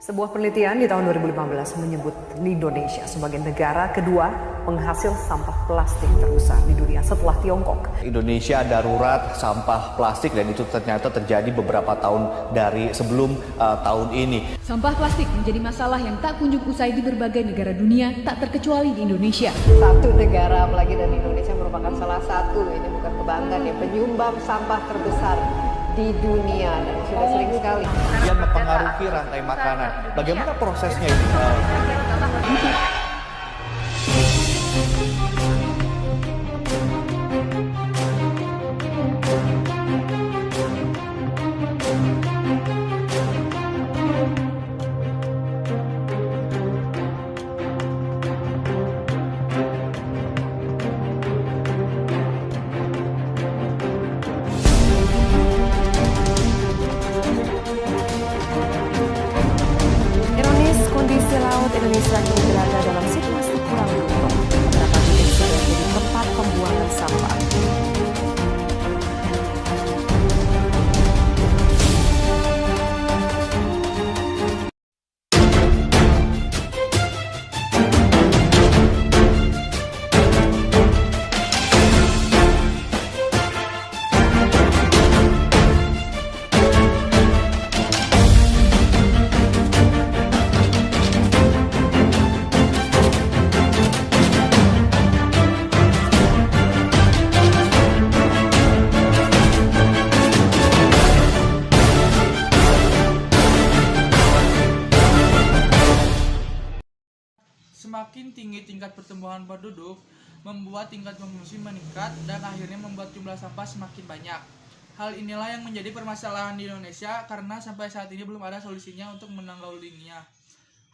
Sebuah penelitian di tahun 2015 menyebut Indonesia sebagai negara kedua penghasil sampah plastik terbesar di dunia setelah Tiongkok. Indonesia darurat sampah plastik dan itu ternyata terjadi beberapa tahun dari sebelum tahun ini. Sampah plastik menjadi masalah yang tak kunjung usai di berbagai negara dunia, tak terkecuali di Indonesia. Satu negara, apalagi dan Indonesia merupakan salah satu, ini bukan kebanggaan ya, penyumbang sampah terbesar di dunia dan sudah sering sekali Yang mempengaruhi rantai makanan. Bagaimana prosesnya ini? Kondisi laut Indonesia kini berada dalam situasi kurang beruntung. Beberapa titik sudah menjadi tempat pembuangan sampah. Semakin tinggi tingkat pertumbuhan penduduk, membuat tingkat pengungsi meningkat dan akhirnya membuat jumlah sampah semakin banyak. Hal inilah yang menjadi permasalahan di Indonesia karena sampai saat ini belum ada solusinya untuk menanggulanginya.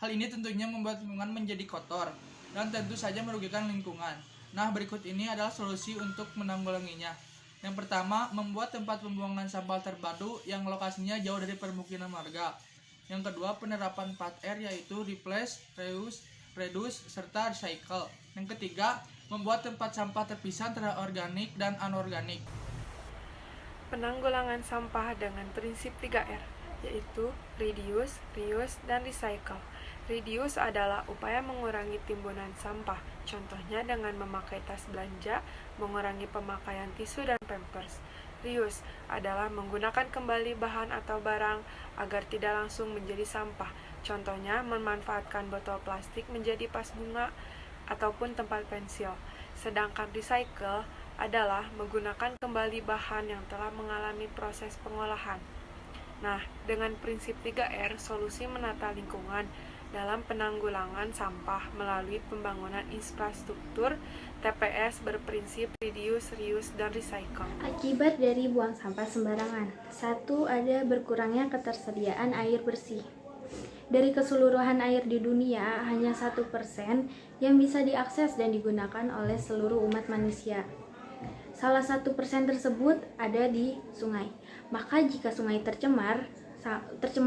Hal ini tentunya membuat lingkungan menjadi kotor dan tentu saja merugikan lingkungan. Nah, berikut ini adalah solusi untuk menanggulanginya. Yang pertama, membuat tempat pembuangan sampah terpadu yang lokasinya jauh dari permukiman warga. Yang kedua, penerapan 4R yaitu replace, reduce, serta recycle. Yang ketiga, membuat tempat sampah terpisah antara organik dan anorganik. Penanggulangan sampah dengan prinsip 3R, yaitu reduce, reuse, dan recycle. Reduce adalah upaya mengurangi timbunan sampah, contohnya dengan memakai tas belanja, mengurangi pemakaian tisu dan pampers. Reuse adalah menggunakan kembali bahan atau barang agar tidak langsung menjadi sampah, contohnya memanfaatkan botol plastik menjadi vas bunga ataupun tempat pensil. Sedangkan recycle adalah menggunakan kembali bahan yang telah mengalami proses pengolahan. Nah, dengan prinsip 3R, solusi menata lingkungan dalam penanggulangan sampah melalui pembangunan infrastruktur TPS berprinsip reduce, reuse, dan recycle. Akibat dari buang sampah sembarangan. 1. Ada berkurangnya ketersediaan air bersih. Dari keseluruhan air di dunia, hanya 1% yang bisa diakses dan digunakan oleh seluruh umat manusia. Salah 1% tersebut ada di sungai. Maka jika sungai tercemar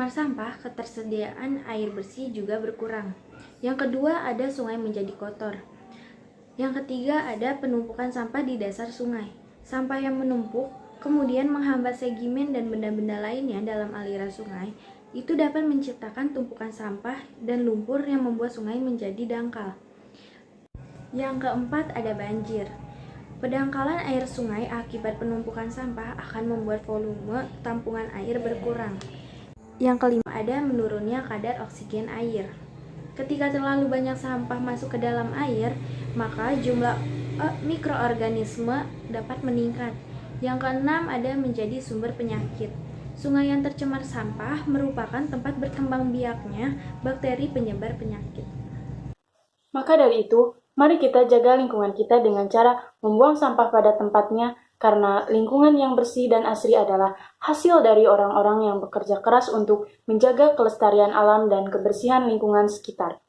sampah, ketersediaan air bersih juga berkurang. Yang kedua, ada sungai menjadi kotor. Yang ketiga, ada penumpukan sampah di dasar sungai. Sampah yang menumpuk kemudian menghambat sedimen dan benda-benda lainnya dalam aliran sungai. Itu dapat menciptakan tumpukan sampah dan lumpur yang membuat sungai menjadi dangkal. Yang keempat, ada banjir. Pendangkalan air sungai akibat penumpukan sampah akan membuat volume tampungan air berkurang. Yang kelima, ada menurunnya kadar oksigen air. Ketika terlalu banyak sampah masuk ke dalam air, maka jumlah mikroorganisme dapat meningkat. Yang keenam, ada menjadi sumber penyakit. Sungai yang tercemar sampah merupakan tempat berkembang biaknya bakteri penyebar penyakit. Maka dari itu, mari kita jaga lingkungan kita dengan cara membuang sampah pada tempatnya, karena lingkungan yang bersih dan asri adalah hasil dari orang-orang yang bekerja keras untuk menjaga kelestarian alam dan kebersihan lingkungan sekitar.